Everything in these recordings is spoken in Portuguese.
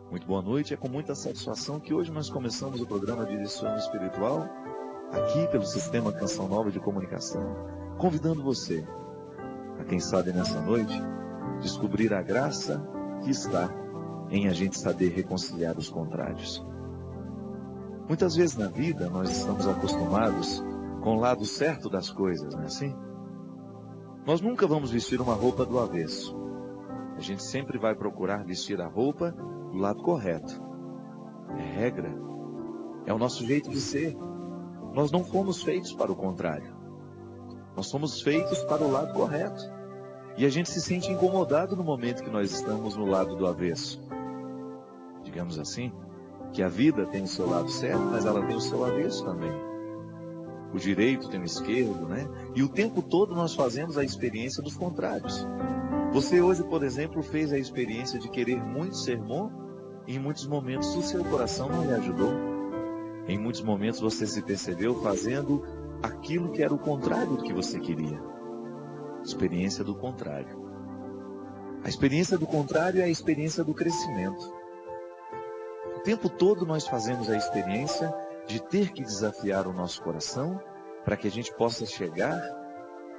Muito boa noite, é com muita satisfação que hoje nós começamos o programa de Direção Espiritual, aqui pelo Sistema Canção Nova de Comunicação, convidando você a, quem sabe nessa noite, descobrir a graça que está em a gente saber reconciliar os contrários. Muitas vezes na vida nós estamos acostumados com o lado certo das coisas, não é assim? Nós nunca vamos vestir uma roupa do avesso. A gente sempre vai procurar vestir a roupa do lado correto. É regra. É o nosso jeito de ser. Nós não fomos feitos para o contrário. Nós somos feitos para o lado correto. E a gente se sente incomodado no momento que nós estamos no lado do avesso. Digamos assim, que a vida tem o seu lado certo, mas ela tem o seu avesso também. O direito tem o esquerdo, né? E o tempo todo nós fazemos a experiência dos contrários. Você hoje, por exemplo, fez a experiência de querer muito ser bom, e em muitos momentos o seu coração não lhe ajudou. Em muitos momentos você se percebeu fazendo aquilo que era o contrário do que você queria. Experiência do contrário. A experiência do contrário é a experiência do crescimento. O tempo todo nós fazemos a experiência de ter que desafiar o nosso coração para que a gente possa chegar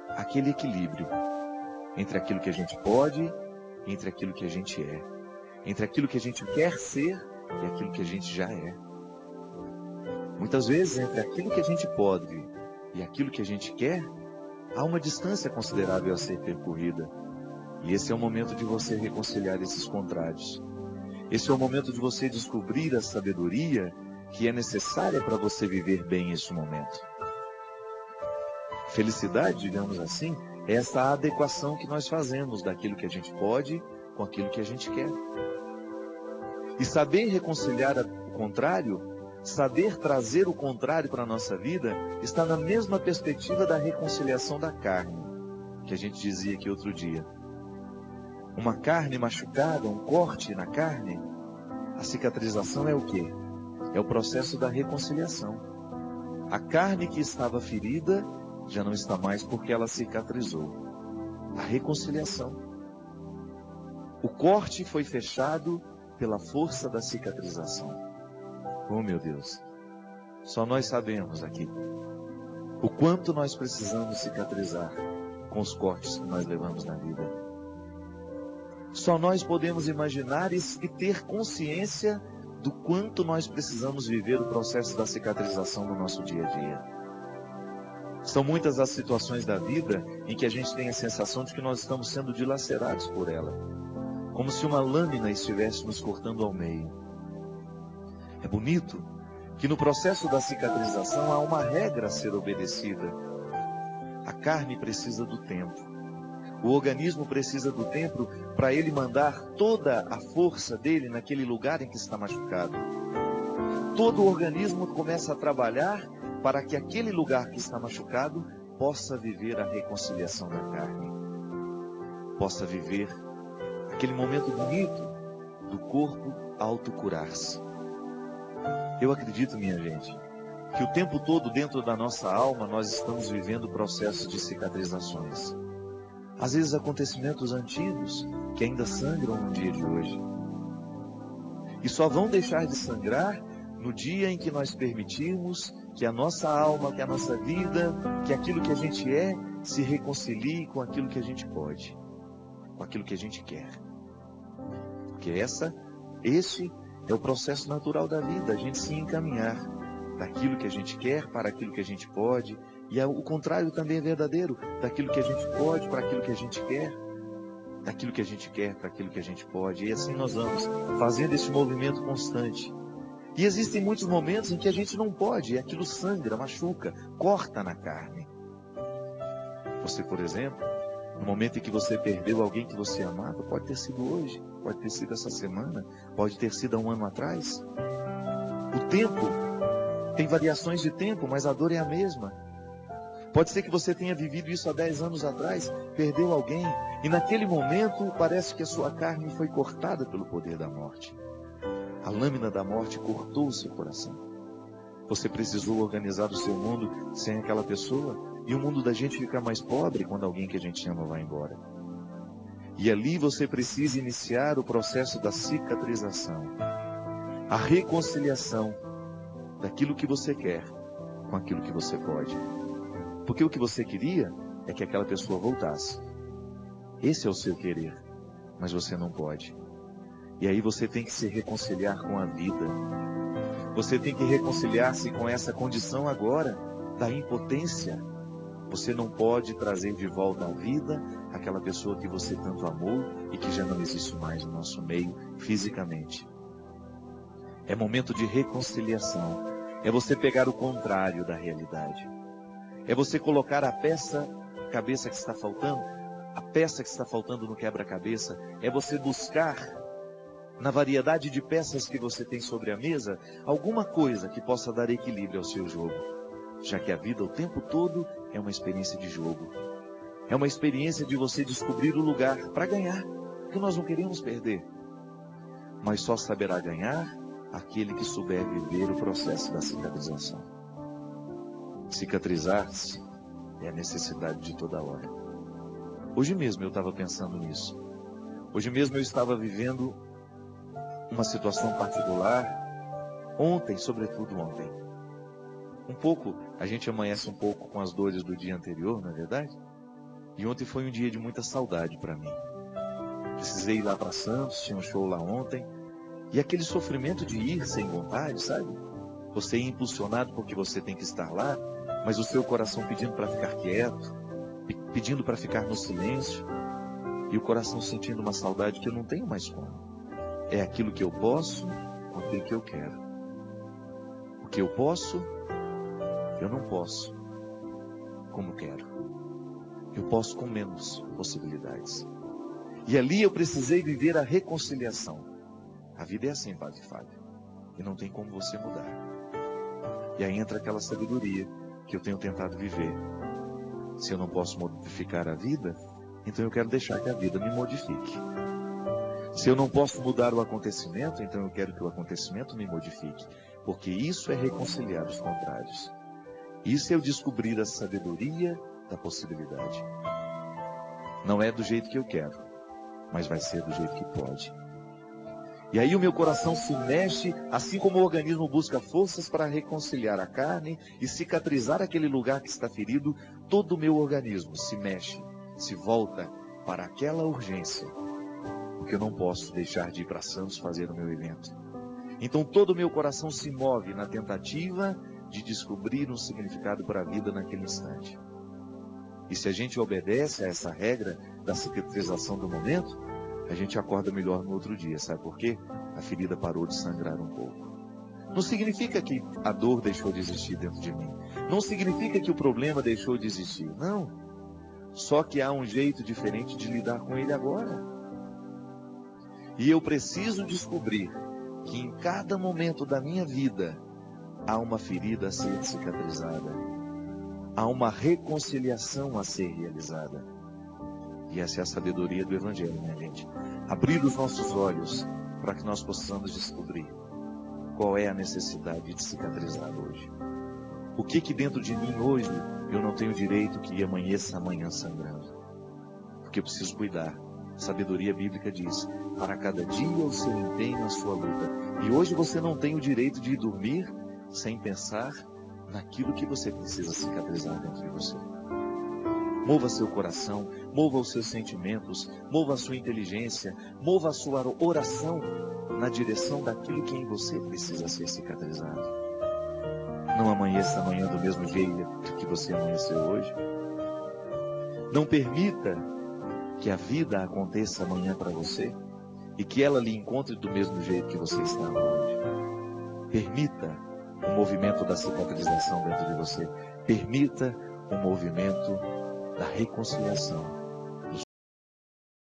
àquele equilíbrio entre aquilo que a gente pode e entre aquilo que a gente é. Entre aquilo que a gente quer ser e aquilo que a gente já é. Muitas vezes, entre aquilo que a gente pode e aquilo que a gente quer, há uma distância considerável a ser percorrida. E esse é o momento de você reconciliar esses contrários. Esse é o momento de você descobrir a sabedoria que é necessária para você viver bem esse momento. Felicidade, digamos assim, é essa adequação que nós fazemos daquilo que a gente pode com aquilo que a gente quer. E saber reconciliar o contrário, saber trazer o contrário para a nossa vida, está na mesma perspectiva da reconciliação da carne, que a gente dizia aqui outro dia. Uma carne machucada, um corte na carne, a cicatrização é o quê? É o processo da reconciliação. A carne que estava ferida já não está mais porque ela cicatrizou. A reconciliação. O corte foi fechado pela força da cicatrização. Oh, meu Deus! Só nós sabemos aqui o quanto nós precisamos cicatrizar com os cortes que nós levamos na vida. Só nós podemos imaginar e ter consciência do quanto nós precisamos viver o processo da cicatrização no nosso dia a dia. São muitas as situações da vida em que a gente tem a sensação de que nós estamos sendo dilacerados por ela, como se uma lâmina estivesse nos cortando ao meio. É bonito que no processo da cicatrização há uma regra a ser obedecida. A carne precisa do tempo. O organismo precisa do tempo para ele mandar toda a força dele naquele lugar em que está machucado. Todo o organismo começa a trabalhar para que aquele lugar que está machucado possa viver a reconciliação da carne. Possa viver aquele momento bonito do corpo autocurar-se. Eu acredito, minha gente, que o tempo todo dentro da nossa alma nós estamos vivendo processos de cicatrizações. Às vezes acontecimentos antigos que ainda sangram no dia de hoje. E só vão deixar de sangrar no dia em que nós permitirmos que a nossa alma, que a nossa vida, que aquilo que a gente é, se reconcilie com aquilo que a gente pode, com aquilo que a gente quer. Porque esse é o processo natural da vida, a gente se encaminhar daquilo que a gente quer para aquilo que a gente pode, e o contrário também é verdadeiro, daquilo que a gente pode para aquilo que a gente quer, daquilo que a gente quer para aquilo que a gente pode, e assim nós vamos fazendo esse movimento constante. E existem muitos momentos em que a gente não pode, e aquilo sangra, machuca, corta na carne. Você, por exemplo, no momento em que você perdeu alguém que você amava, pode ter sido hoje, pode ter sido essa semana, pode ter sido há um ano atrás. O tempo tem variações de tempo, mas a dor é a mesma. Pode ser que você tenha vivido isso há 10 anos atrás, perdeu alguém, e naquele momento parece que a sua carne foi cortada pelo poder da morte. A lâmina da morte cortou o seu coração. Você precisou organizar o seu mundo sem aquela pessoa, e o mundo da gente fica mais pobre quando alguém que a gente ama vai embora. E ali você precisa iniciar o processo da cicatrização, a reconciliação daquilo que você quer com aquilo que você pode. Porque o que você queria é que aquela pessoa voltasse. Esse é o seu querer, mas você não pode. E aí você tem que se reconciliar com a vida. Você tem que reconciliar-se com essa condição agora da impotência. Você não pode trazer de volta à vida aquela pessoa que você tanto amou e que já não existe mais no nosso meio fisicamente. É momento de reconciliação. É você pegar o contrário da realidade. É você colocar a cabeça que está faltando, a peça que está faltando no quebra-cabeça. É você buscar, na variedade de peças que você tem sobre a mesa, alguma coisa que possa dar equilíbrio ao seu jogo. Já que a vida o tempo todo é uma experiência de jogo. É uma experiência de você descobrir o lugar para ganhar, que nós não queremos perder. Mas só saberá ganhar aquele que souber viver o processo da cicatrização. Cicatrizar-se é a necessidade de toda hora. Hoje mesmo eu estava pensando nisso. Hoje mesmo eu estava vivendo uma situação particular. Ontem, sobretudo ontem. A gente amanhece um pouco com as dores do dia anterior, não é verdade? E ontem foi um dia de muita saudade para mim. Precisei ir lá para Santos, tinha um show lá ontem. E aquele sofrimento de ir sem vontade, sabe? Você é impulsionado porque você tem que estar lá, mas o seu coração pedindo para ficar quieto, pedindo para ficar no silêncio, e o coração sentindo uma saudade que eu não tenho mais como. É aquilo que eu posso com aquilo que eu quero. O que eu posso, eu não posso como quero. Eu posso com menos possibilidades. E ali eu precisei viver a reconciliação. A vida é assim, Padre Fábio, e não tem como você mudar. E aí entra aquela sabedoria que eu tenho tentado viver. Se eu não posso modificar a vida, então eu quero deixar que a vida me modifique. Se eu não posso mudar o acontecimento, então eu quero que o acontecimento me modifique. Porque isso é reconciliar os contrários. Isso é eu descobrir a sabedoria da possibilidade. Não é do jeito que eu quero, mas vai ser do jeito que pode. E aí o meu coração se mexe, assim como o organismo busca forças para reconciliar a carne e cicatrizar aquele lugar que está ferido, todo o meu organismo se mexe, se volta para aquela urgência, porque eu não posso deixar de ir para Santos fazer o meu evento. Então todo o meu coração se move na tentativa de descobrir um significado para a vida naquele instante. E se a gente obedece a essa regra da cicatrização do momento, a gente acorda melhor no outro dia. Sabe por quê? A ferida parou de sangrar um pouco. Não significa que a dor deixou de existir dentro de mim. Não significa que o problema deixou de existir. Não. Só que há um jeito diferente de lidar com ele agora. E eu preciso descobrir que em cada momento da minha vida há uma ferida a ser cicatrizada. Há uma reconciliação a ser realizada. E essa é a sabedoria do Evangelho, né, gente? Abrir os nossos olhos para que nós possamos descobrir qual é a necessidade de cicatrizar hoje. O que dentro de mim hoje eu não tenho direito que amanheça amanhã sangrando. Porque eu preciso cuidar. A sabedoria bíblica diz, para cada dia o seu empenho, a sua luta. E hoje você não tem o direito de ir dormir sem pensar naquilo que você precisa cicatrizar dentro de você. Mova seu coração, mova os seus sentimentos, mova a sua inteligência, mova a sua oração na direção daquilo que em você precisa ser cicatrizado. Não amanheça amanhã do mesmo jeito que você amanheceu hoje. Não permita que a vida aconteça amanhã para você e que ela lhe encontre do mesmo jeito que você está hoje. Permita o movimento da cicatrização dentro de você. Permita o movimento da reconciliação